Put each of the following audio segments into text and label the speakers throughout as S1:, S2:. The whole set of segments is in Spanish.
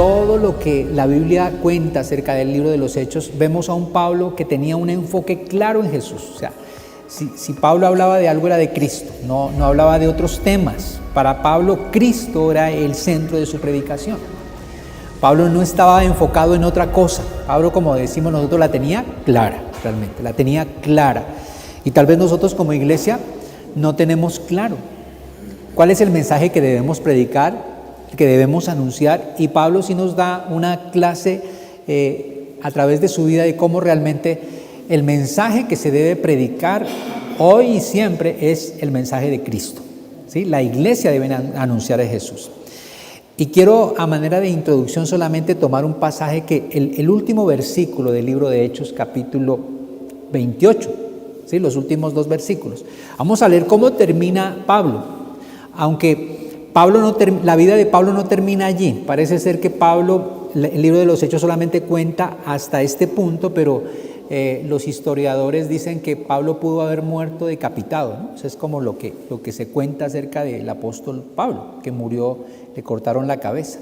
S1: todo lo que la Biblia cuenta acerca del libro de los Hechos, vemos a un Pablo que tenía un enfoque claro en Jesús. O sea, si Pablo hablaba de algo era de Cristo, no hablaba de otros temas. Para Pablo, Cristo era el centro de su predicación. Pablo no estaba enfocado en otra cosa. Pablo, como decimos nosotros, la tenía clara, realmente, la tenía clara. Y tal vez nosotros como iglesia no tenemos claro cuál es el mensaje que debemos predicar, que debemos anunciar, y Pablo sí nos da una clase a través de su vida de cómo realmente el mensaje que se debe predicar hoy y siempre es el mensaje de Cristo, ¿sí? La iglesia debe anunciar a Jesús. Y quiero, a manera de introducción, solamente tomar un pasaje que el último versículo del libro de Hechos, capítulo 28, ¿sí? Los últimos 2 versículos. Vamos a leer cómo termina Pablo, aunque la vida de Pablo no termina allí. Parece ser que el libro de los Hechos solamente cuenta hasta este punto, pero los historiadores dicen que Pablo pudo haber muerto decapitado, ¿no? Eso es como lo que se cuenta acerca del apóstol Pablo, que murió, le cortaron la cabeza.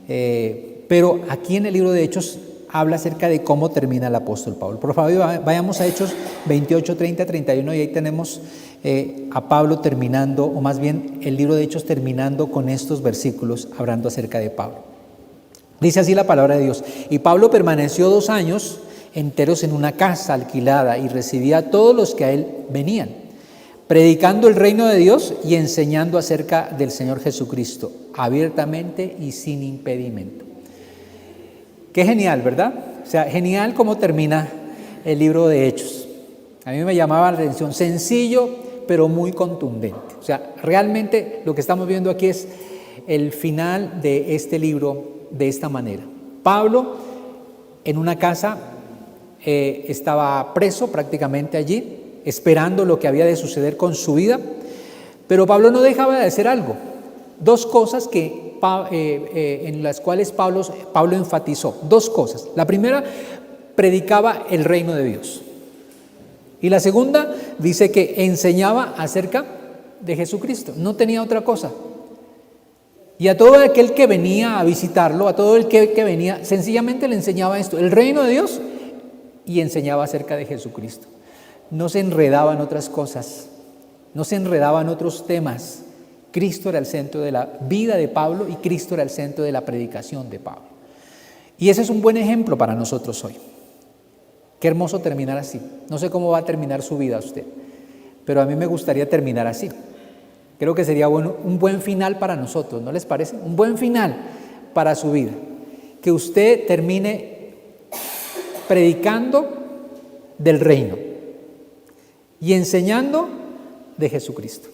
S1: Pero aquí en el libro de Hechos habla acerca de cómo termina el apóstol Pablo. Por favor, vayamos a Hechos 28, 30, 31, y ahí tenemos a Pablo terminando, o más bien el libro de Hechos terminando con estos versículos hablando acerca de Pablo. Dice así la palabra de Dios: y Pablo permaneció 2 años enteros en una casa alquilada y recibía a todos los que a él venían, predicando el reino de Dios y enseñando acerca del Señor Jesucristo, abiertamente y sin impedimento. Qué genial, ¿verdad? O sea, genial cómo termina el libro de Hechos. A mí me llamaba la atención, sencillo pero muy contundente. O sea, realmente lo que estamos viendo aquí es el final de este libro de esta manera. Pablo en una casa estaba preso prácticamente allí, esperando lo que había de suceder con su vida, pero Pablo no dejaba de hacer algo. 2 cosas en las cuales Pablo enfatizó. 2 cosas. La primera, predicaba el reino de Dios. Y la segunda, dice que enseñaba acerca de Jesucristo. No tenía otra cosa. Y a todo aquel que venía a visitarlo, a todo el que venía, sencillamente le enseñaba esto, el reino de Dios, y enseñaba acerca de Jesucristo. No se enredaba en otras cosas, no se enredaba en otros temas. Cristo era el centro de la vida de Pablo y Cristo era el centro de la predicación de Pablo. Y ese es un buen ejemplo para nosotros hoy. Qué hermoso terminar así. No sé cómo va a terminar su vida usted, pero a mí me gustaría terminar así. Creo que sería un buen final para nosotros, ¿no les parece? Un buen final para su vida. Que usted termine predicando del reino y enseñando de Jesucristo.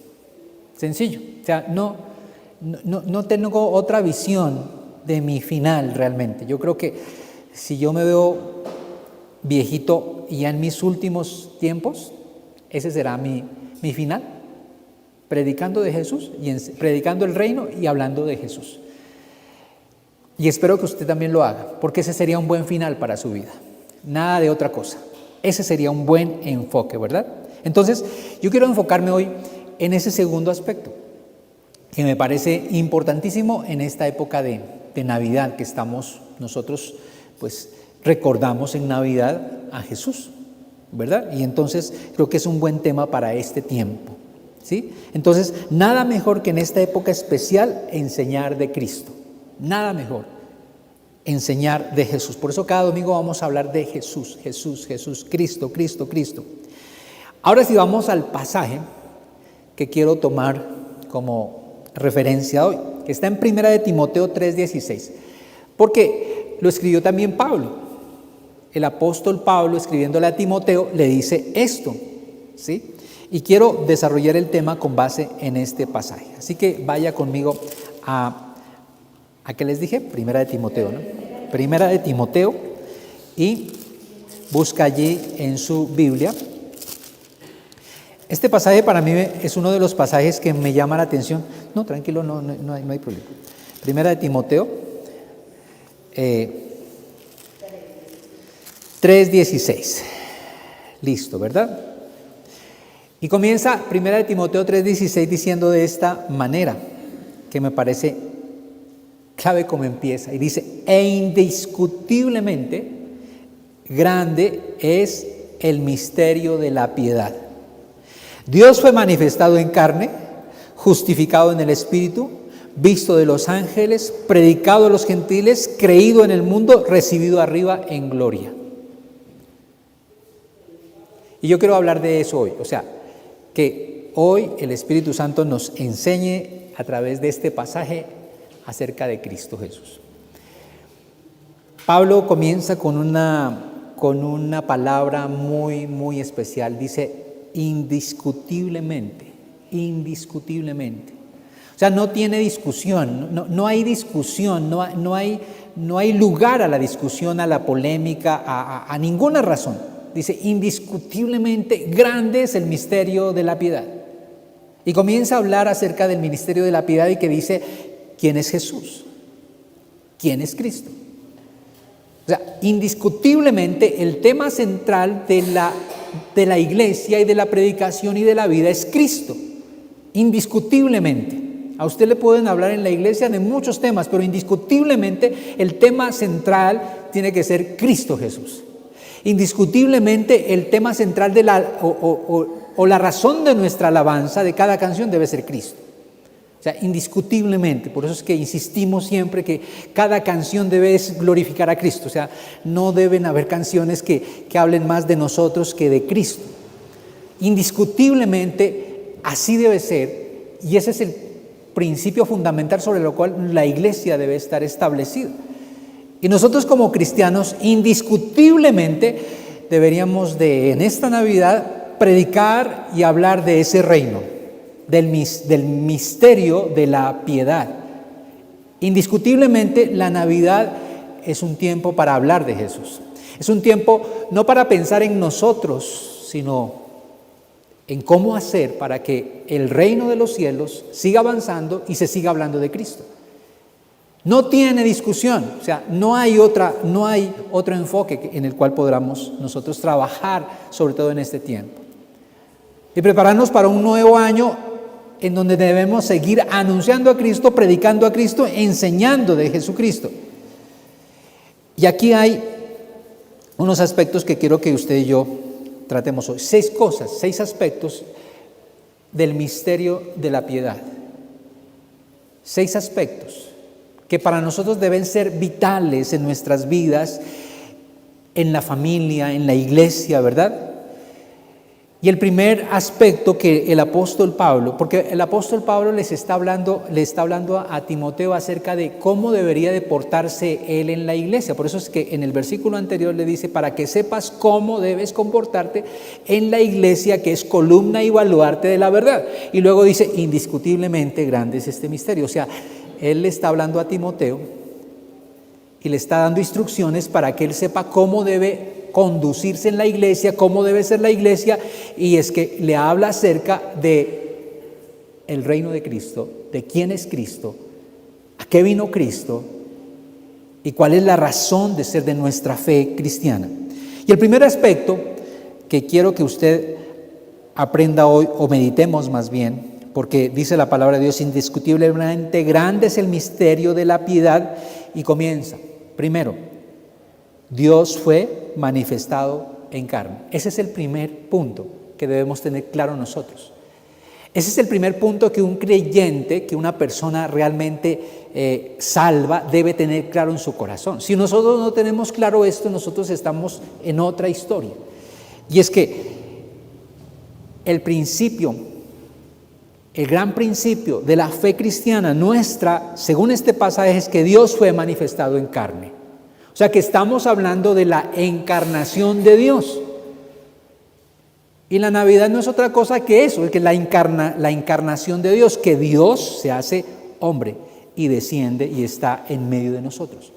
S1: Sencillo. O sea, no tengo otra visión de mi final realmente. Yo creo que si yo me veo viejito y ya en mis últimos tiempos, ese será mi final, predicando de Jesús, y predicando el reino y hablando de Jesús. Y espero que usted también lo haga, porque ese sería un buen final para su vida. Nada de otra cosa. Ese sería un buen enfoque, ¿verdad? Entonces, yo quiero enfocarme hoy en ese segundo aspecto, que me parece importantísimo en esta época de Navidad que estamos nosotros, pues recordamos en Navidad a Jesús, ¿verdad? Y entonces creo que es un buen tema para este tiempo, ¿sí? Entonces, nada mejor que en esta época especial enseñar de Cristo, nada mejor enseñar de Jesús. Por eso cada domingo vamos a hablar de Jesús, Jesús, Jesús, Cristo, Cristo, Cristo. Ahora sí vamos al pasaje que quiero tomar como referencia hoy, que está en 1 de Timoteo 3:16, porque lo escribió también Pablo. El apóstol Pablo, escribiéndole a Timoteo, le dice esto, ¿sí? Y quiero desarrollar el tema con base en este pasaje. Así que vaya conmigo ¿a qué les dije? 1 de Timoteo, ¿no? 1 de Timoteo, y busca allí en su Biblia. Este pasaje para mí es uno de los pasajes que me llama la atención. No, tranquilo, no hay problema. 1 de Timoteo 3:16. Listo, ¿verdad? Y comienza 1 de Timoteo 3:16 diciendo de esta manera, que me parece clave cómo empieza. Y dice, e indiscutiblemente grande es el misterio de la piedad. Dios fue manifestado en carne, justificado en el Espíritu, visto de los ángeles, predicado a los gentiles, creído en el mundo, recibido arriba en gloria. Y yo quiero hablar de eso hoy, o sea, que hoy el Espíritu Santo nos enseñe a través de este pasaje acerca de Cristo Jesús. Pablo comienza con una palabra muy, muy especial. Dice indiscutiblemente, indiscutiblemente. O sea, no tiene discusión, no hay discusión, no hay lugar a la discusión, a la polémica, a ninguna razón. Dice, indiscutiblemente grande es el misterio de la piedad. Y comienza a hablar acerca del ministerio de la piedad y que dice, ¿quién es Jesús? ¿Quién es Cristo? O sea, indiscutiblemente el tema central de la iglesia y de la predicación y de la vida es Cristo. Indiscutiblemente. A usted le pueden hablar en la iglesia de muchos temas, pero indiscutiblemente el tema central tiene que ser Cristo Jesús. Indiscutiblemente el tema central de la razón de nuestra alabanza de cada canción debe ser Cristo. O sea, indiscutiblemente. Por eso es que insistimos siempre que cada canción debe glorificar a Cristo. O sea, no deben haber canciones que hablen más de nosotros que de Cristo. Indiscutiblemente así debe ser, y ese es el principio fundamental sobre lo cual la iglesia debe estar establecida. Y nosotros como cristianos indiscutiblemente deberíamos en esta Navidad predicar y hablar de ese reino, del misterio de la piedad. Indiscutiblemente la Navidad es un tiempo para hablar de Jesús. Es un tiempo no para pensar en nosotros, sino en cómo hacer para que el reino de los cielos siga avanzando y se siga hablando de Cristo. No tiene discusión, o sea, no hay otro enfoque en el cual podamos nosotros trabajar, sobre todo en este tiempo. Y prepararnos para un nuevo año en donde debemos seguir anunciando a Cristo, predicando a Cristo, enseñando de Jesucristo. Y aquí hay unos aspectos que quiero que usted y yo tratemos hoy. 6 cosas, 6 aspectos del misterio de la piedad. 6 aspectos que para nosotros deben ser vitales en nuestras vidas, en la familia, en la iglesia, ¿verdad? Y el primer aspecto que el apóstol Pablo, porque el apóstol Pablo le está hablando a Timoteo acerca de cómo debería de portarse él en la iglesia. Por eso es que en el versículo anterior le dice, para que sepas cómo debes comportarte en la iglesia, que es columna y baluarte de la verdad. Y luego dice, indiscutiblemente grande es este misterio. O sea, él le está hablando a Timoteo y le está dando instrucciones para que él sepa cómo debe conducirse en la iglesia, cómo debe ser la iglesia, y es que le habla acerca de el reino de Cristo, de quién es Cristo, a qué vino Cristo y cuál es la razón de ser de nuestra fe cristiana. Y el primer aspecto que quiero que usted aprenda hoy, o meditemos más bien, porque dice la palabra de Dios, indiscutiblemente grande es el misterio de la piedad, y comienza, primero, Dios fue manifestado en carne. Ese es el primer punto que debemos tener claro nosotros. Ese es el primer punto que un creyente, que una persona realmente salva, debe tener claro en su corazón. Si nosotros no tenemos claro esto, nosotros estamos en otra historia. Y es que el gran principio de la fe cristiana nuestra, según este pasaje, es que Dios fue manifestado en carne. O sea que estamos hablando de la encarnación de Dios. Y la Navidad no es otra cosa que eso, es que la encarnación de Dios, que Dios se hace hombre y desciende y está en medio de nosotros.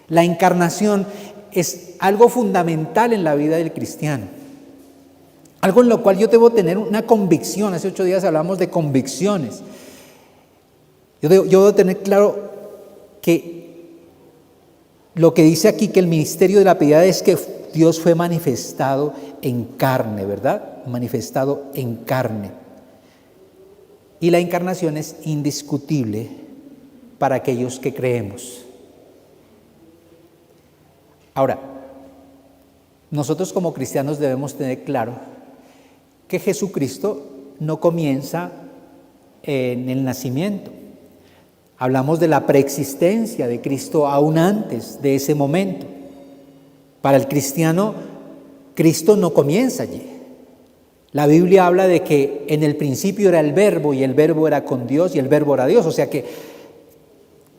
S1: La encarnación es algo fundamental en la vida del cristiano. Algo en lo cual yo debo tener una convicción. Hace 8 días hablamos de convicciones. Yo debo tener claro que lo que dice aquí, que el ministerio de la piedad es que Dios fue manifestado en carne, ¿verdad? Manifestado en carne. Y la encarnación es indiscutible para aquellos que creemos. Ahora, nosotros como cristianos debemos tener claro que Jesucristo no comienza en el nacimiento. Hablamos de la preexistencia de Cristo aún antes de ese momento. Para el cristiano, Cristo no comienza allí. La Biblia habla de que en el principio era el Verbo y el Verbo era con Dios y el Verbo era Dios. O sea que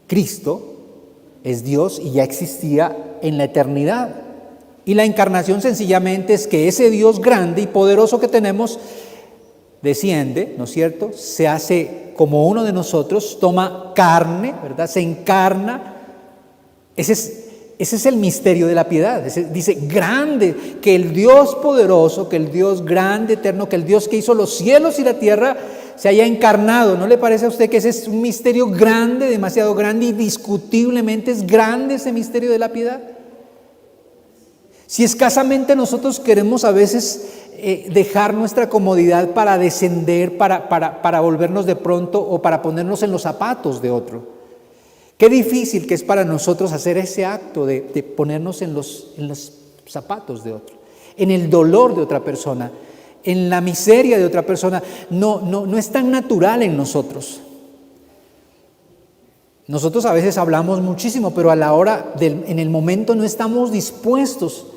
S1: Cristo es Dios y ya existía en la eternidad. Y la encarnación sencillamente es que ese Dios grande y poderoso que tenemos desciende, ¿no es cierto? Se hace como uno de nosotros, toma carne, ¿verdad? Se encarna. Ese es el misterio de la piedad. Dice, grande, que el Dios poderoso, que el Dios grande, eterno, que el Dios que hizo los cielos y la tierra se haya encarnado. ¿No le parece a usted que ese es un misterio grande, demasiado grande, indiscutiblemente es grande ese misterio de la piedad? Si escasamente nosotros queremos a veces dejar nuestra comodidad para descender, para volvernos de pronto o para ponernos en los zapatos de otro. Qué difícil que es para nosotros hacer ese acto de ponernos en los zapatos de otro, en el dolor de otra persona, en la miseria de otra persona. No es tan natural en nosotros. Nosotros a veces hablamos muchísimo, pero a la hora, en el momento no estamos dispuestos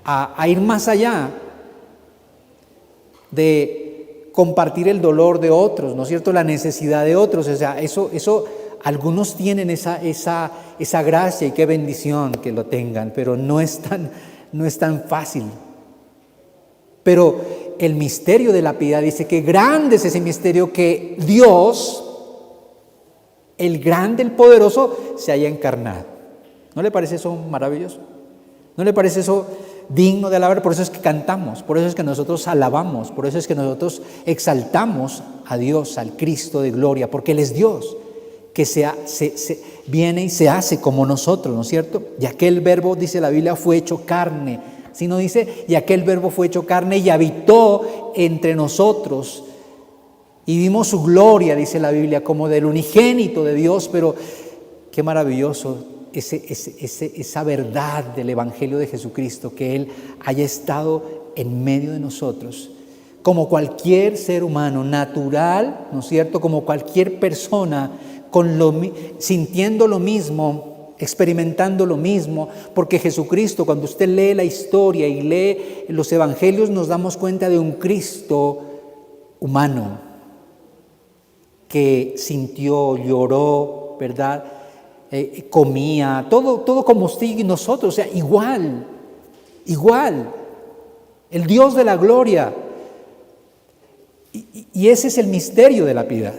S1: a ir más allá de compartir el dolor de otros, ¿no es cierto? La necesidad de otros. O sea, eso algunos tienen esa gracia y qué bendición que lo tengan, pero no es tan fácil. Pero el misterio de la piedad dice que grande es ese misterio, que Dios, el grande, el poderoso, se haya encarnado. ¿No le parece eso maravilloso? ¿No le parece eso digno de alabar? Por eso es que cantamos, por eso es que nosotros alabamos, por eso es que nosotros exaltamos a Dios, al Cristo de gloria, porque Él es Dios, que viene y se hace como nosotros, ¿no es cierto? Y aquel verbo, dice la Biblia, fue hecho carne. Si no dice, y aquel verbo fue hecho carne y habitó entre nosotros. Y vimos su gloria, dice la Biblia, como del unigénito de Dios. Pero qué maravilloso esa verdad del Evangelio de Jesucristo, que Él haya estado en medio de nosotros, como cualquier ser humano natural, ¿no es cierto? Como cualquier persona, sintiendo lo mismo, experimentando lo mismo, porque Jesucristo, cuando usted lee la historia y lee los evangelios, nos damos cuenta de un Cristo humano que sintió, lloró, ¿verdad? Comía, todo como usted y nosotros, o sea, igual, el Dios de la gloria. Y ese es el misterio de la piedad.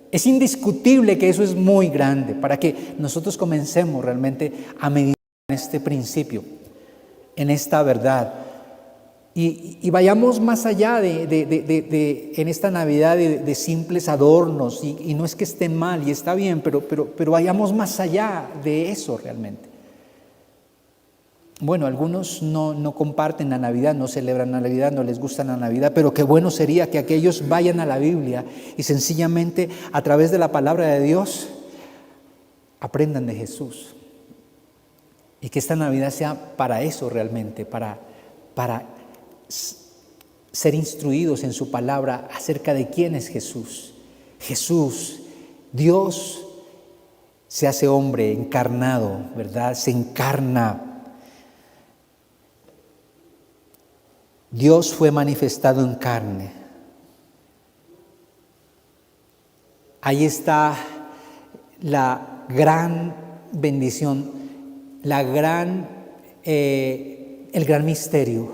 S1: Es indiscutible que eso es muy grande para que nosotros comencemos realmente a meditar en este principio, en esta verdad. Y vayamos más allá en esta Navidad de simples adornos. Y no es que esté mal y está bien, pero vayamos más allá de eso realmente. Bueno, algunos no comparten la Navidad, no celebran la Navidad, no les gusta la Navidad, pero qué bueno sería que aquellos vayan a la Biblia y sencillamente a través de la palabra de Dios aprendan de Jesús. Y que esta Navidad sea para eso realmente, para ser instruidos en su palabra acerca de quién es Jesús. Jesús, Dios, se hace hombre encarnado, ¿verdad? Se encarna. Dios fue manifestado en carne. Ahí está la gran bendición, el gran misterio,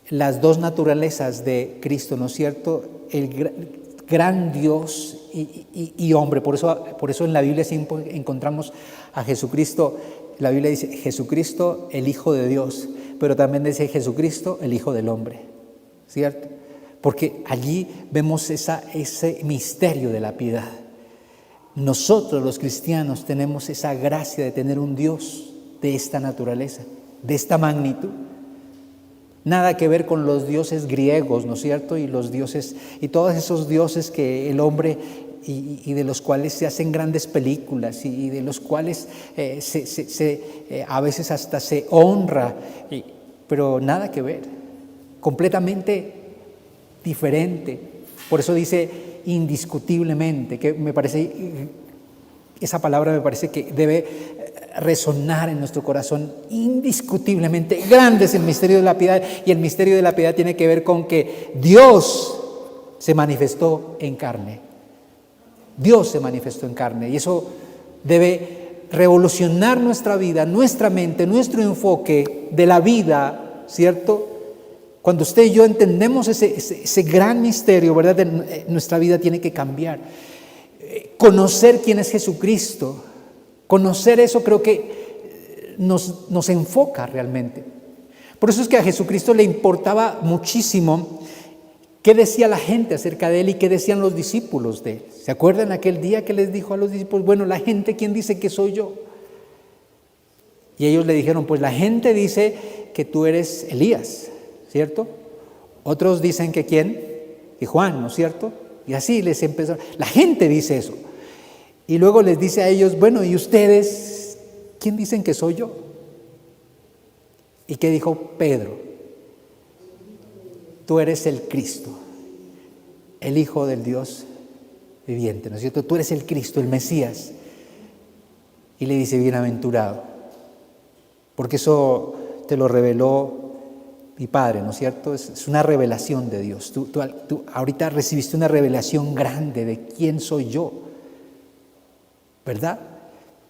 S1: las dos naturalezas de Cristo, ¿no es cierto? El gran Dios y hombre. Por eso en la Biblia siempre encontramos a Jesucristo. La Biblia dice Jesucristo, el Hijo de Dios, pero también dice Jesucristo, el Hijo del Hombre, ¿cierto? Porque allí vemos ese misterio de la piedad. Nosotros los cristianos tenemos esa gracia de tener un Dios de esta naturaleza, de esta magnitud. Nada que ver con los dioses griegos, ¿no es cierto? Y los dioses, y todos esos dioses que el hombre y de los cuales se hacen grandes películas y de los cuales a veces hasta se honra, pero nada que ver, completamente diferente. Por eso dice indiscutiblemente, que me parece, esa palabra me parece que debe resonar en nuestro corazón. Indiscutiblemente grande es el misterio de la piedad, y el misterio de la piedad tiene que ver con que Dios se manifestó en carne. Dios se manifestó en carne, y eso debe revolucionar nuestra vida, nuestra mente, nuestro enfoque de la vida, ¿cierto? Cuando usted y yo entendemos ese gran misterio, ¿verdad? Nuestra vida tiene que cambiar. Conocer quién es Jesucristo, conocer eso creo que nos enfoca realmente. Por eso es que a Jesucristo le importaba muchísimo qué decía la gente acerca de él y qué decían los discípulos de él. ¿Se acuerdan aquel día que les dijo a los discípulos, bueno, la gente, ¿quién dice que soy yo? Y ellos le dijeron, pues la gente dice que tú eres Elías, ¿cierto? Otros dicen que ¿quién? Que Juan, ¿no es cierto? Y así les empezó. La gente dice eso. Y luego les dice a ellos, bueno, ¿y ustedes quién dicen que soy yo? ¿Y qué dijo Pedro? Tú eres el Cristo, el Hijo del Dios viviente, ¿no es cierto? Tú eres el Cristo, el Mesías. Y le dice, bienaventurado, porque eso te lo reveló mi Padre, ¿no es cierto? Es una revelación de Dios. Tú ahorita recibiste una revelación grande de quién soy yo, ¿verdad?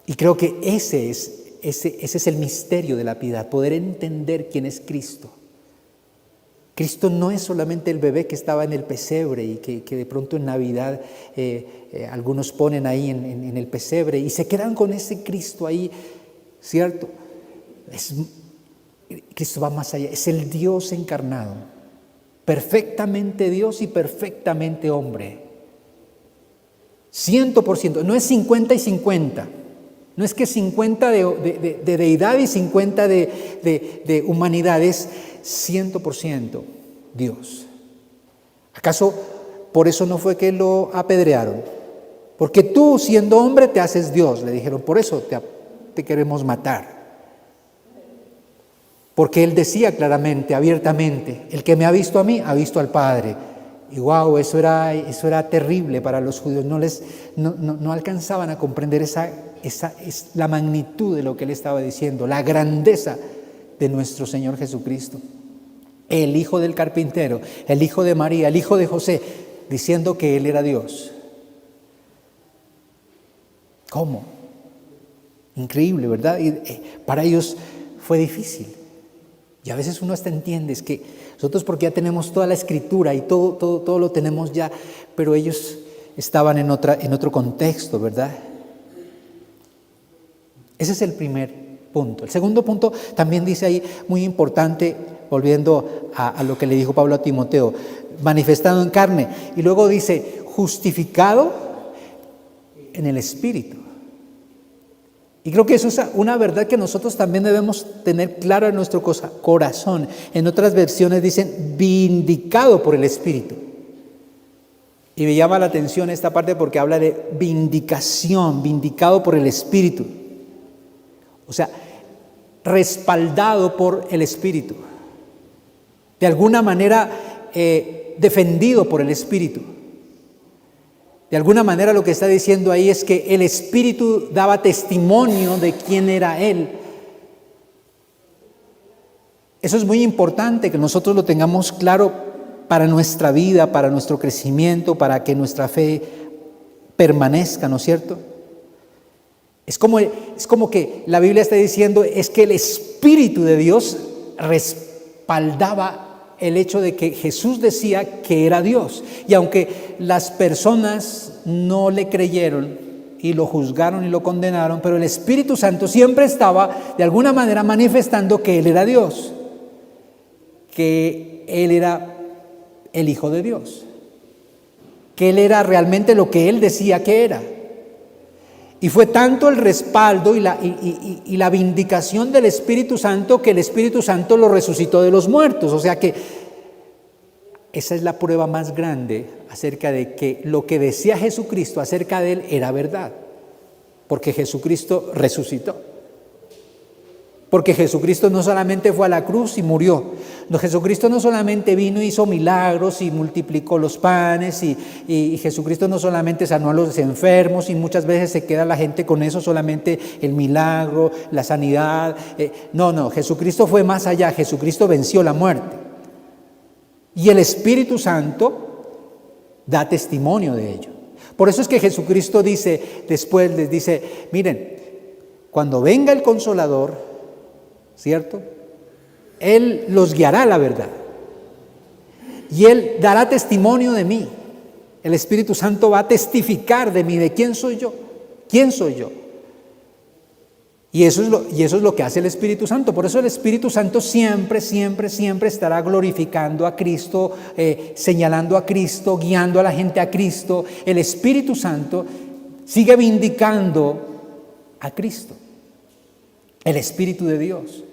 S1: Y creo que ese es el misterio de la piedad, poder entender quién es Cristo. Cristo no es solamente el bebé que estaba en el pesebre y que de pronto en Navidad algunos ponen ahí en el pesebre y se quedan con ese Cristo ahí, ¿cierto? Cristo va más allá, es el Dios encarnado, perfectamente Dios y perfectamente hombre. 100%, no es 50 y 50, no es que 50 de deidad y 50 de humanidad, es 100% Dios. ¿Acaso por eso no fue que lo apedrearon? Porque tú, siendo hombre, te haces Dios, le dijeron, por eso te queremos matar. Porque él decía claramente, abiertamente, el que me ha visto a mí, ha visto al Padre. Y wow, eso era terrible para los judíos, no alcanzaban a comprender la magnitud de lo que él estaba diciendo, la grandeza de nuestro Señor Jesucristo, el hijo del carpintero, el hijo de María, el hijo de José, diciendo que él era Dios. ¿Cómo? Increíble, ¿verdad? Y para ellos fue difícil. Y a veces uno hasta entiende, es que nosotros porque ya tenemos toda la escritura y todo lo tenemos ya, pero ellos estaban en otro contexto, ¿verdad? Ese es el primer punto. El segundo punto también dice ahí, muy importante, volviendo a lo que le dijo Pablo a Timoteo, manifestado en carne. Y luego dice, justificado en el Espíritu. Y creo que eso es una verdad que nosotros también debemos tener clara en nuestro corazón. En otras versiones dicen, vindicado por el Espíritu. Y me llama la atención esta parte porque habla de vindicación, vindicado por el Espíritu. O sea, respaldado por el Espíritu. De alguna manera defendido por el Espíritu. De alguna manera lo que está diciendo ahí es que el Espíritu daba testimonio de quién era Él. Eso es muy importante que nosotros lo tengamos claro para nuestra vida, para nuestro crecimiento, para que nuestra fe permanezca, ¿no es cierto? Es como que la Biblia está diciendo, es que el Espíritu de Dios respaldaba el hecho de que Jesús decía que era Dios. Y aunque las personas no le creyeron y lo juzgaron y lo condenaron, pero el Espíritu Santo siempre estaba de alguna manera manifestando que Él era Dios, que Él era el Hijo de Dios, que Él era realmente lo que Él decía que era. Y fue tanto el respaldo y la vindicación del Espíritu Santo que el Espíritu Santo lo resucitó de los muertos. O sea que esa es la prueba más grande acerca de que lo que decía Jesucristo acerca de él era verdad. Porque Jesucristo resucitó. Porque Jesucristo no solamente fue a la cruz y murió. No, Jesucristo no solamente vino y hizo milagros y multiplicó los panes y Jesucristo no solamente sanó a los enfermos y muchas veces se queda la gente con eso, solamente el milagro, la sanidad. No, Jesucristo fue más allá. Jesucristo venció la muerte. Y el Espíritu Santo da testimonio de ello. Por eso es que Jesucristo dice, después les dice, miren, cuando venga el Consolador, ¿cierto? Él los guiará a la verdad. Y Él dará testimonio de mí. El Espíritu Santo va a testificar de mí, de quién soy yo. ¿Quién soy yo? Y eso es lo que hace el Espíritu Santo. Por eso el Espíritu Santo siempre estará glorificando a Cristo, señalando a Cristo, guiando a la gente a Cristo. El Espíritu Santo sigue vindicando a Cristo. El Espíritu de Dios.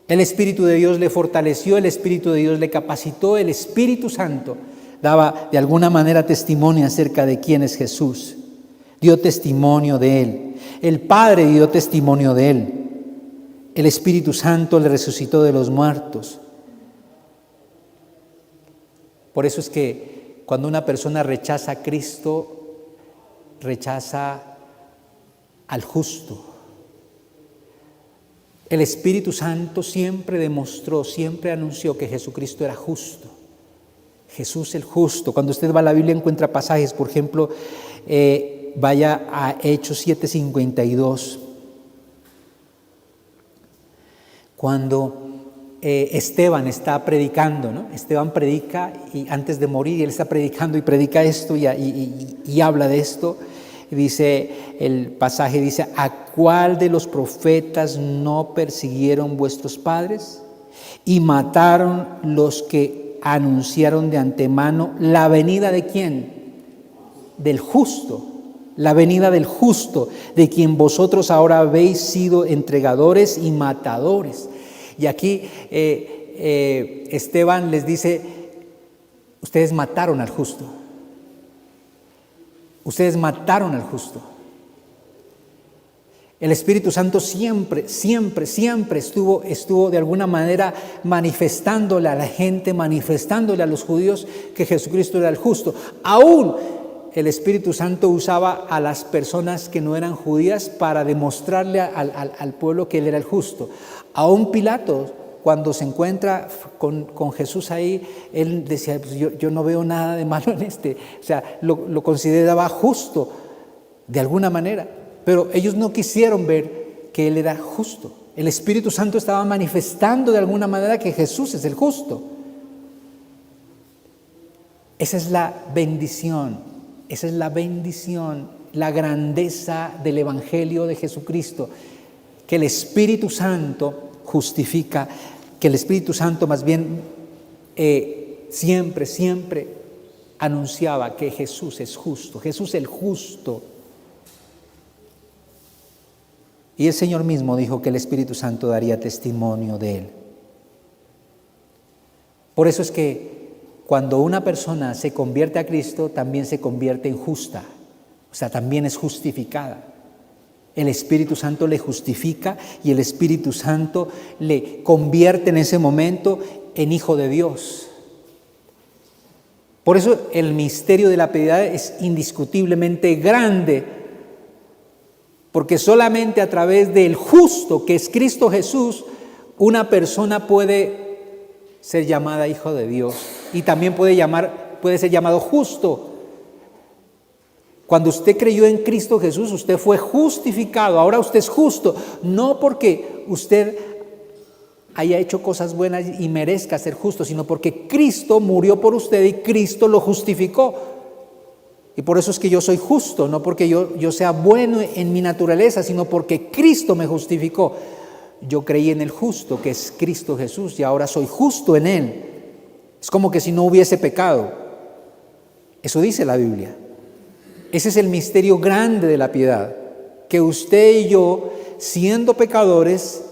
S1: El Espíritu de Dios le fortaleció, el Espíritu de Dios le capacitó, el Espíritu Santo daba de alguna manera testimonio acerca de quién es Jesús. Dio testimonio de Él. El Padre dio testimonio de Él. El Espíritu Santo le resucitó de los muertos. Por eso es que cuando una persona rechaza a Cristo, rechaza al justo. El Espíritu Santo siempre demostró, siempre anunció que Jesucristo era justo. Jesús el justo. Cuando usted va a la Biblia encuentra pasajes, por ejemplo, vaya a Hechos 7:52. Cuando Esteban está predicando, ¿no? Esteban predica y antes de morir, él está predicando y predica esto y habla de esto. Dice el pasaje, dice, ¿a cuál de los profetas no persiguieron vuestros padres? Y mataron los que anunciaron de antemano la venida ¿de quién? Del justo. La venida del justo, de quien vosotros ahora habéis sido entregadores y matadores. Y aquí Esteban les dice, ustedes mataron al justo. Ustedes mataron al justo. El Espíritu Santo siempre estuvo de alguna manera manifestándole a la gente, manifestándole a los judíos que Jesucristo era el justo. Aún el Espíritu Santo usaba a las personas que no eran judías para demostrarle al pueblo que Él era el justo. Aún Pilato, cuando se encuentra con Jesús ahí, él decía, pues yo no veo nada de malo en este. O sea, lo consideraba justo de alguna manera. Pero ellos no quisieron ver que Él era justo. El Espíritu Santo estaba manifestando de alguna manera que Jesús es el justo. Esa es la bendición. Esa es la bendición, la grandeza del Evangelio de Jesucristo. Que el Espíritu Santo justifica, que el Espíritu Santo más bien siempre anunciaba que Jesús es justo, Jesús el justo. Y el Señor mismo dijo que el Espíritu Santo daría testimonio de Él. Por eso es que cuando una persona se convierte a Cristo, también se convierte en justa, o sea, también es justificada. El Espíritu Santo le justifica y el Espíritu Santo le convierte en ese momento en hijo de Dios. Por eso el misterio de la piedad es indiscutiblemente grande, porque solamente a través del justo, que es Cristo Jesús, una persona puede ser llamada hijo de Dios y también puede ser llamado justo. Cuando usted creyó en Cristo Jesús, usted fue justificado. Ahora usted es justo, no porque usted haya hecho cosas buenas y merezca ser justo, sino porque Cristo murió por usted y Cristo lo justificó. Y por eso es que yo soy justo, no porque yo sea bueno en mi naturaleza, sino porque Cristo me justificó. Yo creí en el justo, que es Cristo Jesús, y ahora soy justo en Él. Es como que si no hubiese pecado. Eso dice la Biblia. Ese es el misterio grande de la piedad, que usted y yo, siendo pecadores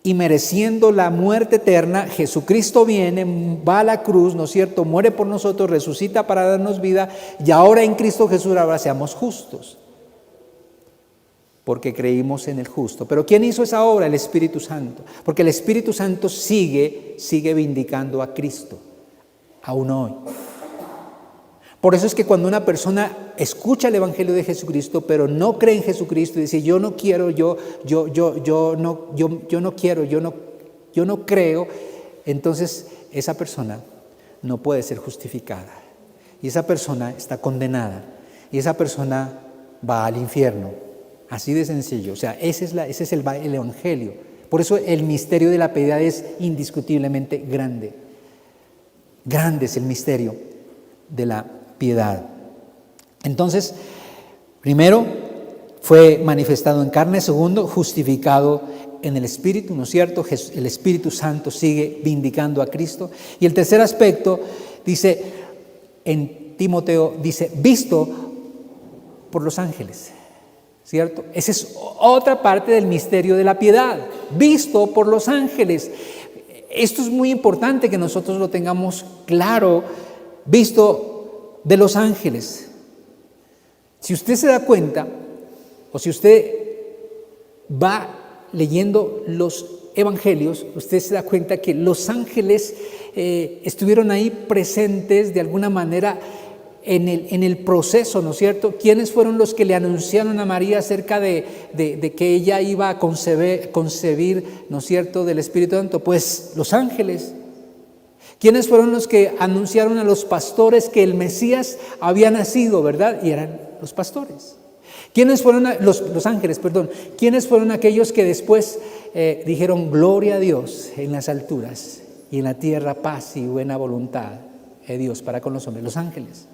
S1: y mereciendo la muerte eterna, Jesucristo viene, va a la cruz, ¿no es cierto?, muere por nosotros, resucita para darnos vida, y ahora en Cristo Jesús ahora seamos justos, porque creímos en el justo. Pero ¿quién hizo esa obra? El Espíritu Santo, porque el Espíritu Santo sigue vindicando a Cristo, aún hoy. Por eso es que cuando una persona escucha el Evangelio de Jesucristo, pero no cree en Jesucristo y dice, yo no quiero, yo no quiero, yo no creo, entonces esa persona no puede ser justificada. Y esa persona está condenada. Y esa persona va al infierno. Así de sencillo. O sea, ese es el Evangelio. Por eso el misterio de la piedad es indiscutiblemente grande. Grande es el misterio de la piedad. Entonces, primero, fue manifestado en carne. Segundo, justificado en el Espíritu, ¿no es cierto? El Espíritu Santo sigue vindicando a Cristo. Y el tercer aspecto, dice en Timoteo, dice, visto por los ángeles, ¿cierto? Esa es otra parte del misterio de la piedad, visto por los ángeles. Esto es muy importante que nosotros lo tengamos claro, visto de los ángeles. Si usted se da cuenta, o si usted va leyendo los evangelios, usted se da cuenta que los ángeles estuvieron ahí presentes de alguna manera en el proceso, ¿no es cierto? ¿Quiénes fueron los que le anunciaron a María acerca de que ella iba a concebir, ¿no es cierto?, del Espíritu Santo? Pues los ángeles. ¿Quiénes fueron los que anunciaron a los pastores que el Mesías había nacido, verdad? Y eran los pastores. ¿Quiénes fueron los ángeles, perdón? ¿Quiénes fueron aquellos que después dijeron gloria a Dios en las alturas y en la tierra paz y buena voluntad de Dios para con los hombres? Los ángeles.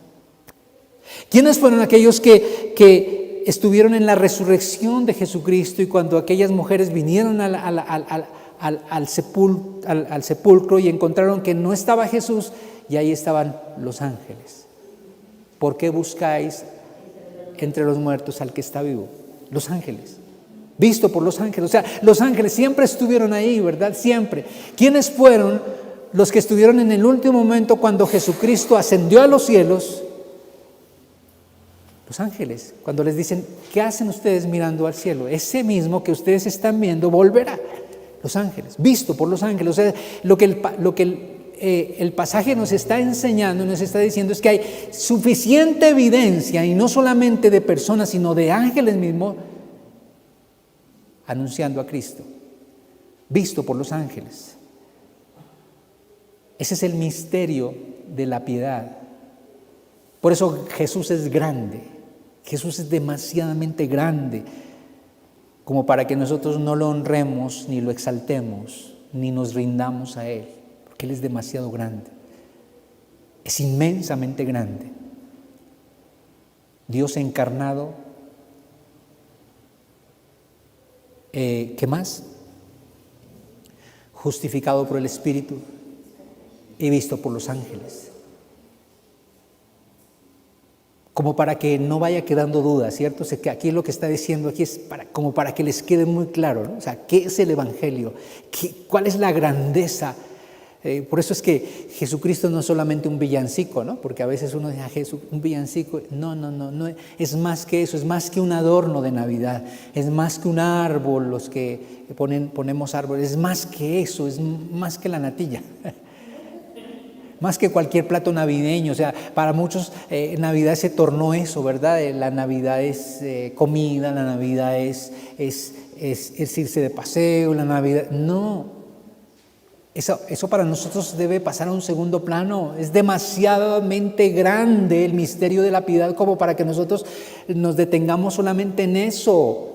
S1: ¿Quiénes fueron aquellos que estuvieron en la resurrección de Jesucristo y cuando aquellas mujeres vinieron al sepulcro y encontraron que no estaba Jesús y ahí estaban los ángeles? ¿Por qué buscáis entre los muertos al que está vivo? Los ángeles, visto por los ángeles. O sea, los ángeles siempre estuvieron ahí, ¿verdad? Siempre. ¿Quiénes fueron los que estuvieron en el último momento cuando Jesucristo ascendió a los cielos? Los ángeles, cuando les dicen, ¿qué hacen ustedes mirando al cielo? Ese mismo que ustedes están viendo volverá. Los ángeles, visto por los ángeles. O sea, lo que el pasaje nos está enseñando, nos está diciendo es que hay suficiente evidencia, y no solamente de personas, sino de ángeles mismos, anunciando a Cristo, visto por los ángeles. Ese es el misterio de la piedad. Por eso Jesús es grande. Jesús es demasiadamente grande como para que nosotros no lo honremos, ni lo exaltemos, ni nos rindamos a Él, porque Él es demasiado grande. Es inmensamente grande. Dios encarnado. ¿Qué más? Justificado por el Espíritu y visto por los ángeles. Como para que no vaya quedando duda, ¿cierto? O sea, que aquí lo que está diciendo aquí es como para que les quede muy claro, ¿no? O sea, ¿qué es el Evangelio? ¿Cuál es la grandeza? Por eso es que Jesucristo no es solamente un villancico, ¿no? Porque a veces uno dice, Jesús, un villancico. No, es más que eso, es más que un adorno de Navidad, es más que un árbol, los que ponemos árboles, es más que eso, es más que la natilla. Más que cualquier plato navideño. O sea, para muchos Navidad se tornó eso, ¿verdad? La Navidad es comida, la Navidad es irse de paseo, la Navidad. No, eso para nosotros debe pasar a un segundo plano. Es demasiadamente grande el misterio de la piedad como para que nosotros nos detengamos solamente en eso.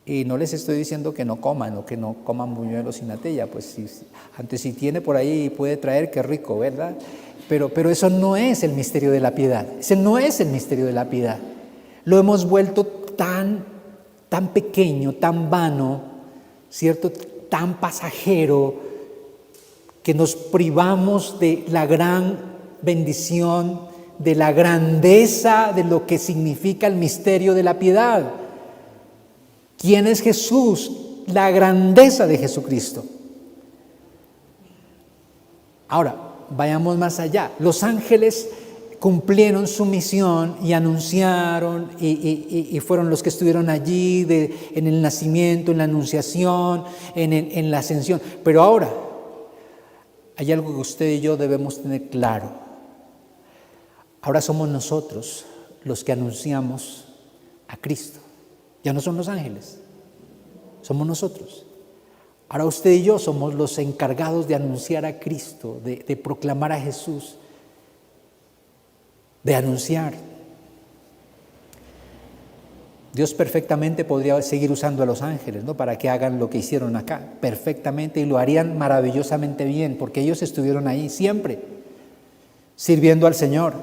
S1: Y no les estoy diciendo que no coman o que no coman buñuelos sin natilla, pues si tiene por ahí puede traer, qué rico, ¿verdad? Pero eso no es el misterio de la piedad, ese no es el misterio de la piedad. Lo hemos vuelto tan pequeño, tan vano, ¿cierto? Tan pasajero, que nos privamos de la gran bendición, de la grandeza de lo que significa el misterio de la piedad. ¿Quién es Jesús? la grandeza de Jesucristo. Ahora, vayamos más allá. Los ángeles cumplieron su misión y anunciaron y fueron los que estuvieron allí en el nacimiento, en la anunciación, en la ascensión. Pero ahora hay algo que usted y yo debemos tener claro. Ahora somos nosotros los que anunciamos a Cristo. Ya no son los ángeles, somos nosotros. Ahora usted y yo somos los encargados de anunciar a Cristo, de proclamar a Jesús, de anunciar. Dios perfectamente podría seguir usando a los ángeles, ¿no?, para que hagan lo que hicieron acá, perfectamente, y lo harían maravillosamente bien, porque ellos estuvieron ahí siempre, sirviendo al Señor.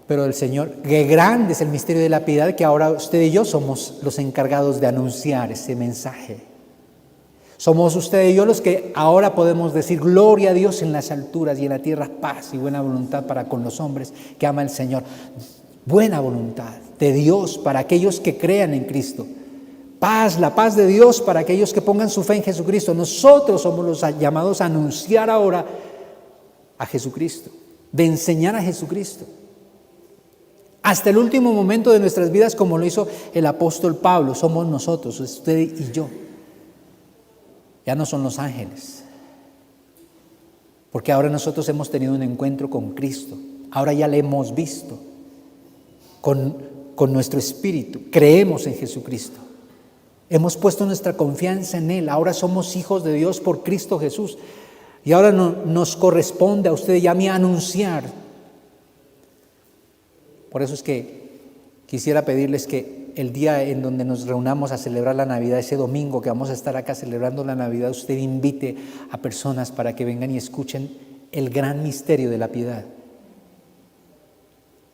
S1: Pero el Señor, qué grande es el misterio de la piedad, que ahora usted y yo somos los encargados de anunciar ese mensaje. Somos usted y yo los que ahora podemos decir gloria a Dios en las alturas y en la tierra paz y buena voluntad para con los hombres que ama el Señor. Buena voluntad de Dios para aquellos que crean en Cristo. Paz, la paz de Dios para aquellos que pongan su fe en Jesucristo. Nosotros somos los llamados a anunciar ahora a Jesucristo, de enseñar a Jesucristo. Hasta el último momento de nuestras vidas, como lo hizo el apóstol Pablo, somos nosotros, usted y yo. Ya no son los ángeles, porque ahora nosotros hemos tenido un encuentro con Cristo, ahora ya le hemos visto con nuestro espíritu, creemos en Jesucristo, hemos puesto nuestra confianza en Él, ahora somos hijos de Dios por Cristo Jesús, y ahora nos corresponde a usted y a mí anunciar. Por eso es que quisiera pedirles que el día en donde nos reunamos a celebrar la Navidad, ese domingo que vamos a estar acá celebrando la Navidad, usted invite a personas para que vengan y escuchen el gran misterio de la piedad.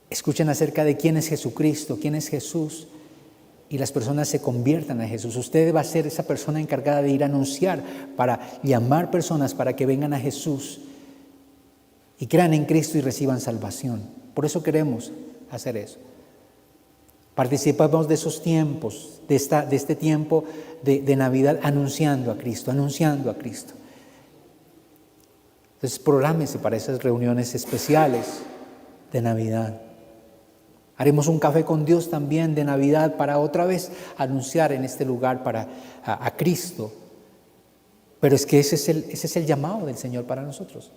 S1: Escuchen acerca de quién es Jesucristo, quién es Jesús, y las personas se conviertan a Jesús. Usted va a ser esa persona encargada de ir a anunciar, para llamar personas para que vengan a Jesús y crean en Cristo y reciban salvación. Por eso queremos hacer eso. Participamos de esos tiempos, de este tiempo de Navidad, anunciando a Cristo, anunciando a Cristo. Entonces, prográmese para esas reuniones especiales de Navidad. Haremos un café con Dios también de Navidad para otra vez anunciar en este lugar a Cristo. Pero es que ese es el llamado del Señor para nosotros.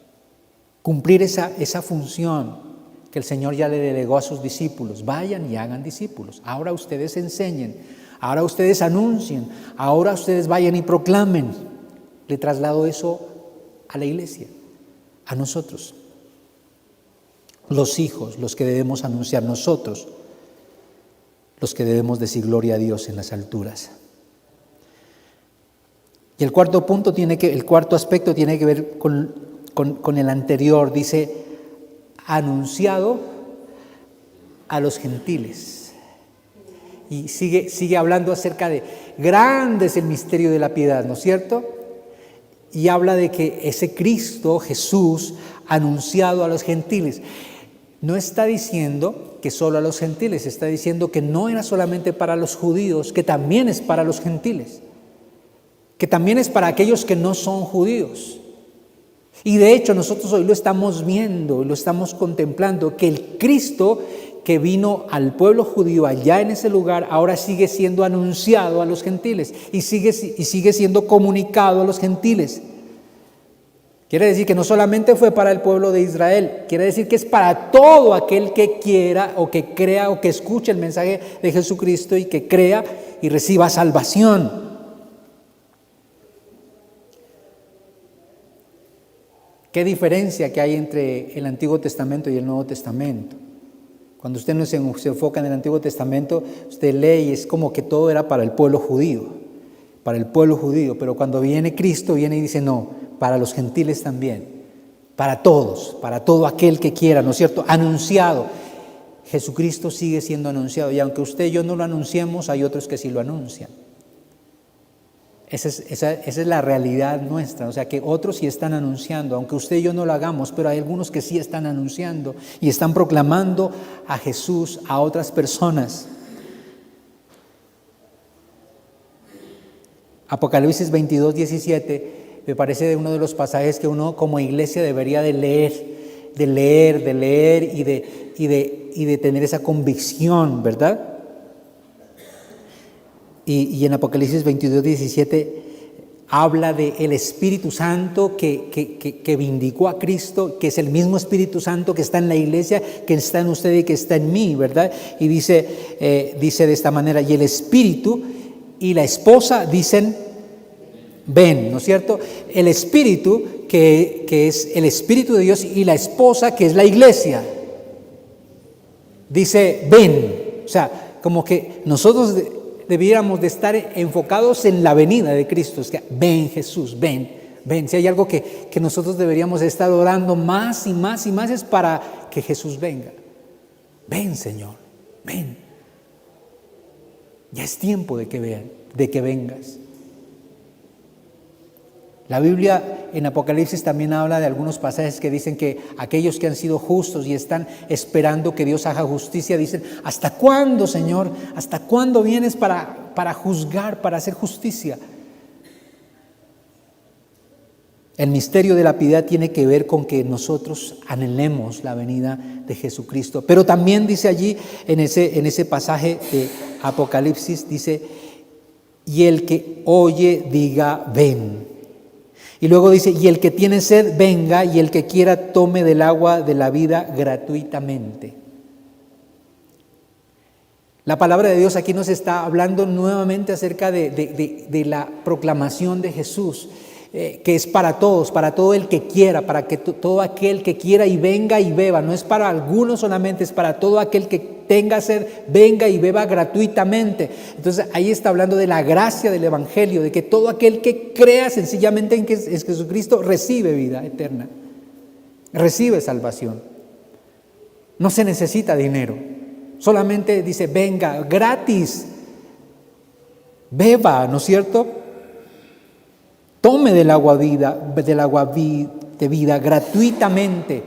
S1: Cumplir esa función que el Señor ya le delegó a sus discípulos. Vayan y hagan discípulos. Ahora ustedes enseñen, ahora ustedes anuncien, ahora ustedes vayan y proclamen. Le traslado eso a la iglesia, a nosotros. Los hijos, los que debemos anunciar, nosotros, los que debemos decir gloria a Dios en las alturas. Y el cuarto aspecto tiene que ver con el anterior. Dice, anunciado a los gentiles. Y sigue hablando acerca de grande es el misterio de la piedad, ¿no es cierto? Y habla de que ese Cristo, Jesús, anunciado a los gentiles. No está diciendo que solo a los gentiles, está diciendo que no era solamente para los judíos, que también es para los gentiles, que también es para aquellos que no son judíos. Y de hecho nosotros hoy lo estamos viendo, lo estamos contemplando, que el Cristo que vino al pueblo judío allá en ese lugar, ahora sigue siendo anunciado a los gentiles y sigue siendo comunicado a los gentiles. Quiere decir que no solamente fue para el pueblo de Israel, quiere decir que es para todo aquel que quiera o que crea o que escuche el mensaje de Jesucristo y que crea y reciba salvación. ¿Qué diferencia que hay entre el Antiguo Testamento y el Nuevo Testamento? Cuando usted no se enfoca en el Antiguo Testamento, usted lee y es como que todo era para el pueblo judío, pero cuando viene Cristo, viene y dice no, para los gentiles también, para todos, para todo aquel que quiera, ¿no es cierto? Anunciado. Jesucristo sigue siendo anunciado y aunque usted y yo no lo anunciemos, hay otros que sí lo anuncian. Esa es la realidad nuestra, o sea que otros sí están anunciando, aunque usted y yo no lo hagamos, pero hay algunos que sí están anunciando y están proclamando a Jesús a otras personas. Apocalipsis 22, 17, me parece uno de los pasajes que uno como iglesia debería de leer y de tener esa convicción, ¿verdad? Y en Apocalipsis 22, 17 habla del Espíritu Santo que vindicó a Cristo, que es el mismo Espíritu Santo que está en la iglesia, que está en usted y que está en mí, ¿verdad? Y dice de esta manera, y el Espíritu y la esposa dicen, ven, ¿no es cierto? El Espíritu que es el Espíritu de Dios y la esposa que es la iglesia, dice, ven. O sea, como que nosotros debiéramos de estar enfocados en la venida de Cristo. Es que ven Jesús, ven. Si hay algo que nosotros deberíamos estar orando más y más y más es para que Jesús venga. Ven, Señor, ven. Ya es tiempo de que vengas. La Biblia en Apocalipsis también habla de algunos pasajes que dicen que aquellos que han sido justos y están esperando que Dios haga justicia, dicen, ¿hasta cuándo, Señor? ¿Hasta cuándo vienes para juzgar, para hacer justicia? El misterio de la piedad tiene que ver con que nosotros anhelemos la venida de Jesucristo. Pero también dice allí, en ese pasaje de Apocalipsis, dice, y el que oye diga, ven. Y luego dice, y el que tiene sed, venga, y el que quiera tome del agua de la vida gratuitamente. La palabra de Dios aquí nos está hablando nuevamente acerca de la proclamación de Jesús, que es para todos, para todo el que quiera, para que todo aquel que quiera y venga y beba. No es para algunos solamente, es para todo aquel que tenga sed, venga y beba gratuitamente. Entonces ahí está hablando de la gracia del Evangelio, de que todo aquel que crea sencillamente en que es Jesucristo recibe vida eterna, recibe salvación. No se necesita dinero, solamente dice venga, gratis, beba, ¿no es cierto? Tome del agua de vida gratuitamente.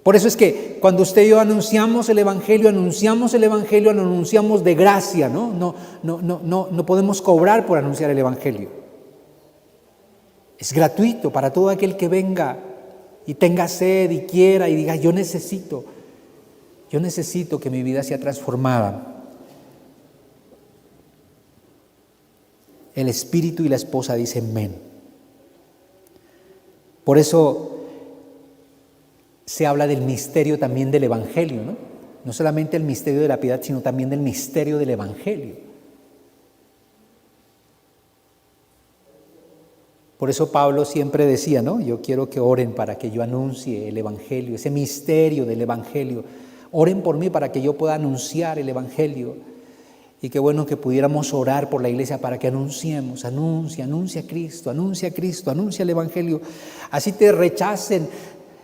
S1: Por eso es que cuando usted y yo anunciamos el Evangelio de gracia, ¿no? No podemos cobrar por anunciar el Evangelio. Es gratuito para todo aquel que venga y tenga sed y quiera y diga, yo necesito que mi vida sea transformada. El Espíritu y la esposa dicen ven. Por eso se habla del misterio también del Evangelio, ¿no? No solamente el misterio de la piedad, sino también del misterio del Evangelio. Por eso Pablo siempre decía, ¿no? Yo quiero que oren para que yo anuncie el Evangelio, ese misterio del Evangelio. Oren por mí para que yo pueda anunciar el Evangelio. Y qué bueno que pudiéramos orar por la iglesia para que anunciemos, anuncia a Cristo, anuncia el Evangelio. Así te rechacen.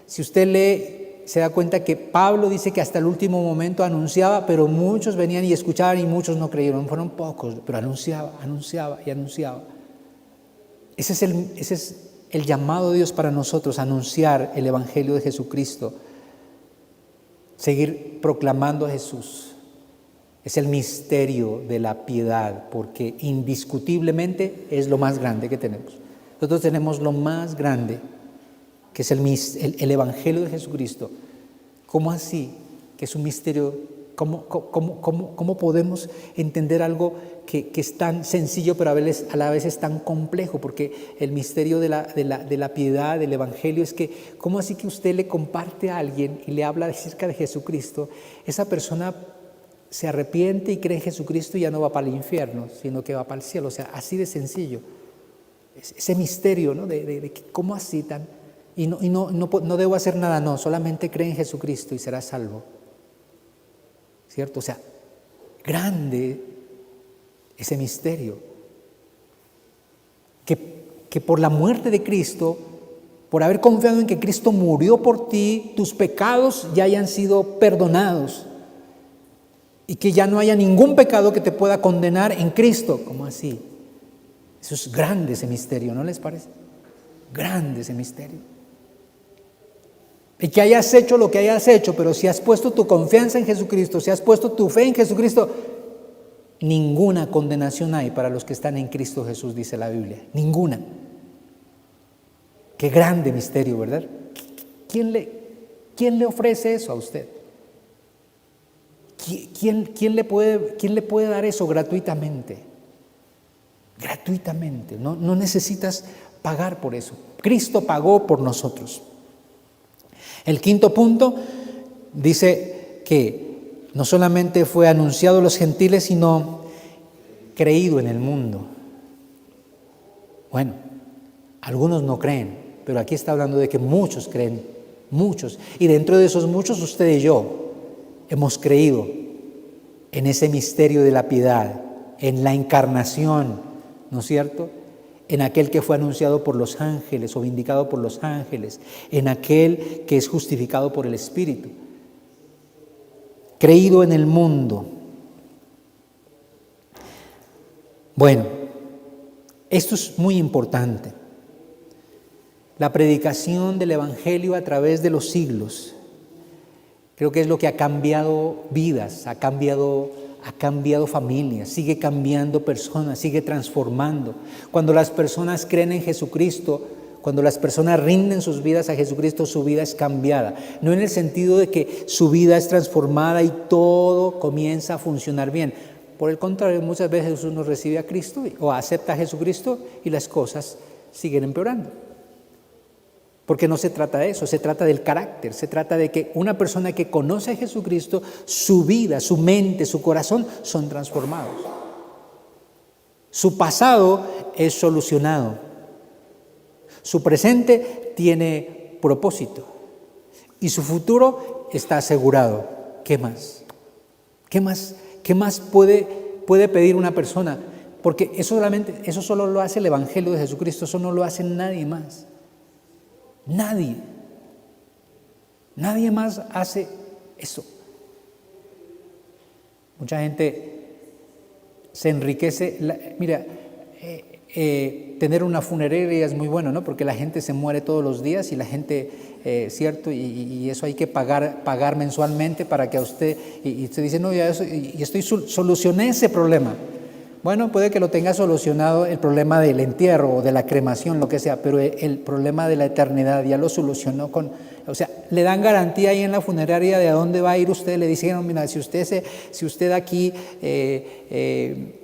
S1: Si usted lee, se da cuenta que Pablo dice que hasta el último momento anunciaba, pero muchos venían y escuchaban y muchos no creyeron. Fueron pocos, pero anunciaba. Ese es el llamado de Dios para nosotros, anunciar el Evangelio de Jesucristo, seguir proclamando a Jesús. Es el misterio de la piedad, porque indiscutiblemente es lo más grande que tenemos. Nosotros tenemos lo más grande, que es el Evangelio de Jesucristo. ¿Cómo así? Que es un misterio. ¿Cómo podemos entender algo que es tan sencillo, pero a la vez es tan complejo? Porque el misterio de la piedad, del Evangelio, es que ¿cómo así que usted le comparte a alguien y le habla acerca de Jesucristo? Esa persona se arrepiente y cree en Jesucristo y ya no va para el infierno, sino que va para el cielo. O sea, así de sencillo. Ese misterio, ¿no? De cómo así tan... Y no debo hacer nada, no, solamente cree en Jesucristo y serás salvo. ¿Cierto? O sea, grande ese misterio. Que por la muerte de Cristo, por haber confiado en que Cristo murió por ti, tus pecados ya hayan sido perdonados. Y que ya no haya ningún pecado que te pueda condenar en Cristo. ¿Cómo así? Eso es grande ese misterio, ¿no les parece? Grande ese misterio. Y que hayas hecho lo que hayas hecho, pero si has puesto tu confianza en Jesucristo, si has puesto tu fe en Jesucristo, Ninguna condenación hay para los que están en Cristo Jesús, dice la Biblia. Ninguna. Qué grande misterio, ¿verdad? ¿Quién le ofrece eso a usted? ¿Quién le puede dar eso gratuitamente? Gratuitamente. No necesitas pagar por eso. Cristo pagó por nosotros. El quinto punto dice que no solamente fue anunciado a los gentiles, sino creído en el mundo. Bueno, algunos no creen, pero aquí está hablando de que muchos creen, muchos. Y dentro de esos muchos, usted y yo hemos creído en ese misterio de la piedad, en la encarnación, ¿no es cierto? En aquel que fue anunciado por los ángeles o vindicado por los ángeles, en aquel que es justificado por el Espíritu. Creído en el mundo. Bueno, esto es muy importante. La predicación del Evangelio a través de los siglos, creo que es lo que ha cambiado vidas, ha cambiado familias, sigue cambiando personas, sigue transformando. Cuando las personas creen en Jesucristo, cuando las personas rinden sus vidas a Jesucristo, su vida es cambiada. No en el sentido de que su vida es transformada y todo comienza a funcionar bien. Por el contrario, muchas veces uno recibe a Cristo o acepta a Jesucristo y las cosas siguen empeorando. Porque no se trata de eso, se trata del carácter, se trata de que una persona que conoce a Jesucristo, su vida, su mente, su corazón son transformados. Su pasado es solucionado. Su presente tiene propósito y su futuro está asegurado. ¿Qué más? ¿Qué más puede pedir una persona? Porque eso solo lo hace el Evangelio de Jesucristo, eso no lo hace nadie más. Nadie más hace eso. Mucha gente se enriquece. Mira, tener una funeraria es muy bueno, ¿no? Porque la gente se muere todos los días y la gente, ¿cierto? Y eso hay que pagar mensualmente para que a usted, y usted dice, no, ya solucioné ese problema. Bueno, puede que lo tenga solucionado el problema del entierro o de la cremación, lo que sea, pero el problema de la eternidad ya lo solucionó o sea, le dan garantía ahí en la funeraria de a dónde va a ir usted. Le dijeron, mira, si usted aquí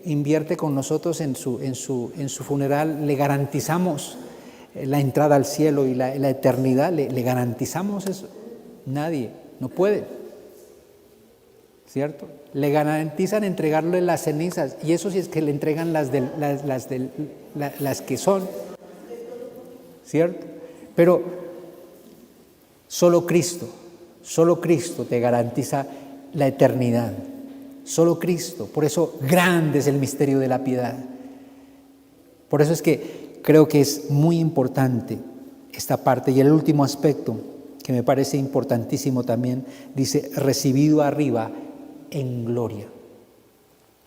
S1: invierte con nosotros en su funeral, le garantizamos la entrada al cielo y la eternidad, le garantizamos eso. Nadie, no puede, ¿cierto? Le garantizan entregarle las cenizas, y eso sí es que le entregan las que son, ¿cierto? Pero solo Cristo te garantiza la eternidad, solo Cristo. Por eso grande es el misterio de la piedad. Por eso es que creo que es muy importante esta parte. Y el último aspecto que me parece importantísimo también, dice, recibido arriba en gloria.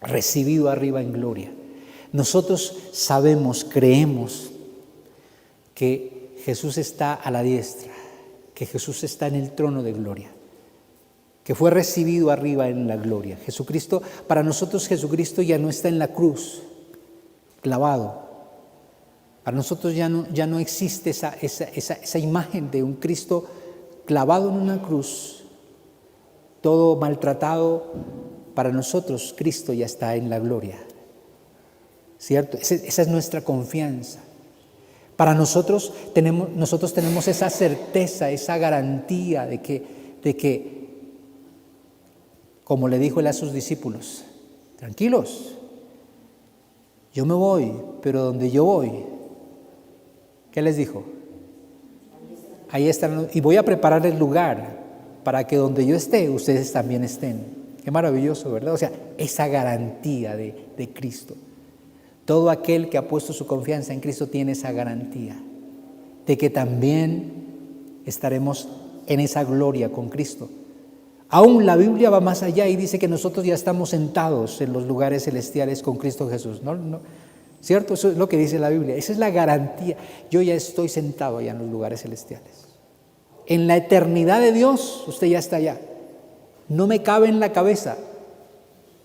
S1: Recibido arriba en gloria. Nosotros sabemos, creemos que Jesús está a la diestra, que Jesús está en el trono de gloria, que fue recibido arriba en la gloria. Jesucristo, para nosotros Jesucristo ya no está en la cruz, clavado. Para nosotros ya no existe esa imagen de un Cristo clavado en una cruz, todo maltratado. Para nosotros Cristo ya está en la gloria, ¿cierto? Esa es nuestra confianza. Para nosotros tenemos esa certeza, esa garantía de que, como le dijo él a sus discípulos, tranquilos, yo me voy, pero donde yo voy, ¿qué les dijo? Ahí están, y voy a preparar el lugar para que donde yo esté, ustedes también estén. Qué maravilloso, ¿verdad? O sea, esa garantía de Cristo. Todo aquel que ha puesto su confianza en Cristo tiene esa garantía de que también estaremos en esa gloria con Cristo. Aún la Biblia va más allá y dice que nosotros ya estamos sentados en los lugares celestiales con Cristo Jesús. ¿No? ¿Cierto? Eso es lo que dice la Biblia. Esa es la garantía. Yo ya estoy sentado allá en los lugares celestiales. En la eternidad de Dios, usted ya está allá. No me cabe en la cabeza,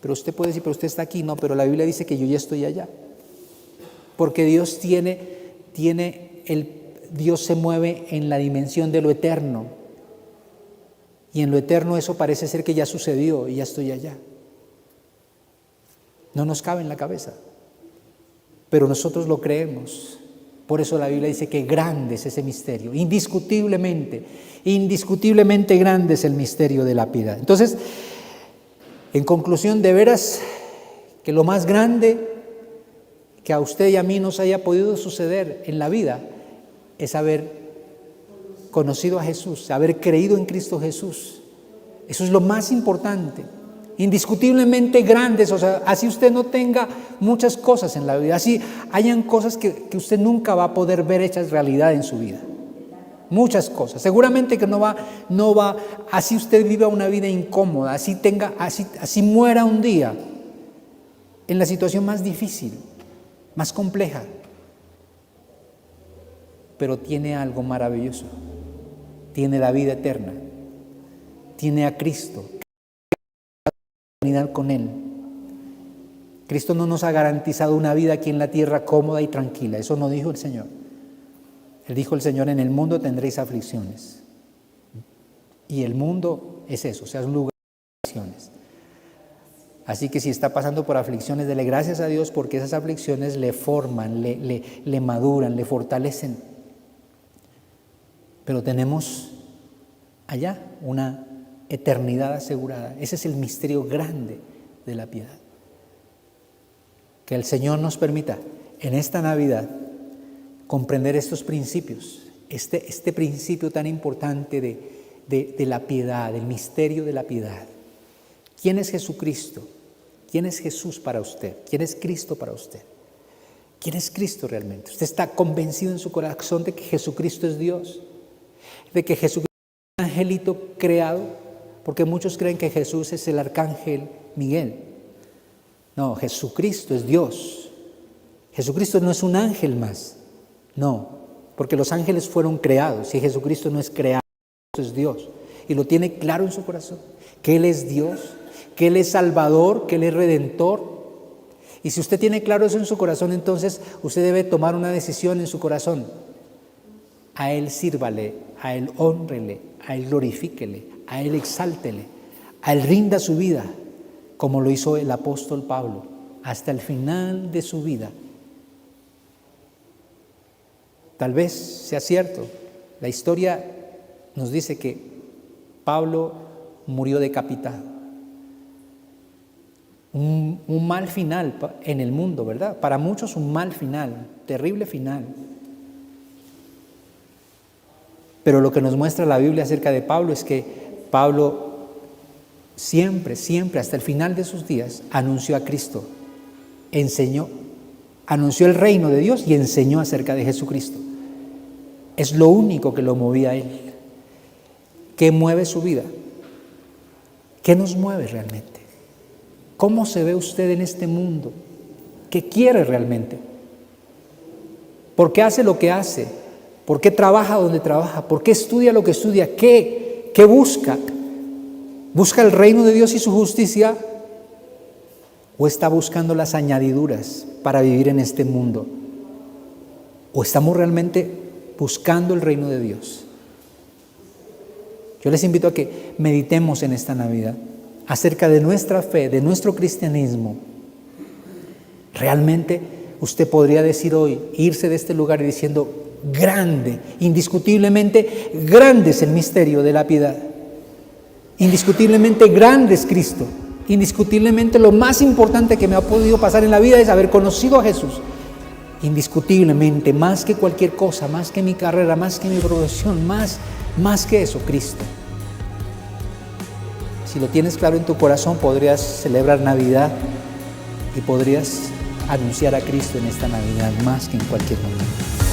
S1: Pero usted puede decir, pero usted está aquí. No, pero la Biblia dice que yo ya estoy allá. Porque Dios Dios se mueve en la dimensión de lo eterno. Y en lo eterno eso parece ser que ya sucedió y ya estoy allá. No nos cabe en la cabeza, pero nosotros lo creemos. Por eso la Biblia dice que grande es ese misterio, indiscutiblemente grande es el misterio de la piedad. Entonces, en conclusión, de veras que lo más grande que a usted y a mí nos haya podido suceder en la vida es haber conocido a Jesús, haber creído en Cristo Jesús. Eso es lo más importante. Indiscutiblemente grandes, o sea, así usted no tenga muchas cosas en la vida, así hayan cosas que usted nunca va a poder ver hechas realidad en su vida. Muchas cosas. Seguramente que no va, así usted viva una vida incómoda, así muera un día en la situación más difícil, más compleja. Pero tiene algo maravilloso. Tiene la vida eterna. Tiene a Cristo. Con Él. Cristo no nos ha garantizado una vida aquí en la tierra cómoda y tranquila. Eso no dijo el Señor. Él dijo el Señor, en el mundo tendréis aflicciones. Y el mundo es eso, o sea, es un lugar de aflicciones. Así que si está pasando por aflicciones, dele gracias a Dios porque esas aflicciones le forman, le maduran, le fortalecen. Pero tenemos allá una eternidad asegurada. Ese es el misterio grande de la piedad. Que el Señor nos permita en esta Navidad comprender estos principios, este principio tan importante de la piedad, del misterio de la piedad. ¿Quién es Jesucristo? ¿Quién es Jesús para usted? ¿Quién es Cristo para usted? ¿Quién es Cristo realmente? ¿Usted está convencido en su corazón de que Jesucristo es Dios? ¿De que Jesucristo es un angelito creado? Porque muchos creen que Jesús es el arcángel Miguel. No, Jesucristo es Dios. Jesucristo no es un ángel más. No, porque los ángeles fueron creados y Jesucristo no es creado, es Dios. Y lo tiene claro en su corazón, que Él es Dios, que Él es Salvador, que Él es Redentor. Y si usted tiene claro eso en su corazón, entonces usted debe tomar una decisión en su corazón. A Él sírvale, a Él hónrele, a Él glorifíquele, a Él exáltele, a Él rinda su vida, como lo hizo el apóstol Pablo, hasta el final de su vida. Tal vez sea cierto, la historia nos dice que Pablo murió decapitado. Un mal final en el mundo, ¿verdad? Para muchos un mal final, terrible final. Pero lo que nos muestra la Biblia acerca de Pablo es que Pablo siempre, hasta el final de sus días, anunció a Cristo, anunció el reino de Dios y enseñó acerca de Jesucristo. Es lo único que lo movía a él. ¿Qué mueve su vida? ¿Qué nos mueve realmente? ¿Cómo se ve usted en este mundo? ¿Qué quiere realmente? ¿Por qué hace lo que hace? ¿Por qué trabaja donde trabaja? ¿Por qué estudia lo que estudia? ¿Qué busca? ¿Busca el reino de Dios y su justicia? ¿O está buscando las añadiduras para vivir en este mundo? ¿O estamos realmente buscando el reino de Dios? Yo les invito a que meditemos en esta Navidad acerca de nuestra fe, de nuestro cristianismo. Realmente usted podría decir hoy, irse de este lugar y diciendo, grande, indiscutiblemente grande es el misterio de la piedad. Indiscutiblemente grande es Cristo. Indiscutiblemente lo más importante que me ha podido pasar en la vida es haber conocido a Jesús. Indiscutiblemente, más que cualquier cosa, más que mi carrera, más que mi profesión, más que eso, Cristo. Si lo tienes claro en tu corazón, podrías celebrar Navidad y podrías anunciar a Cristo en esta Navidad más que en cualquier momento.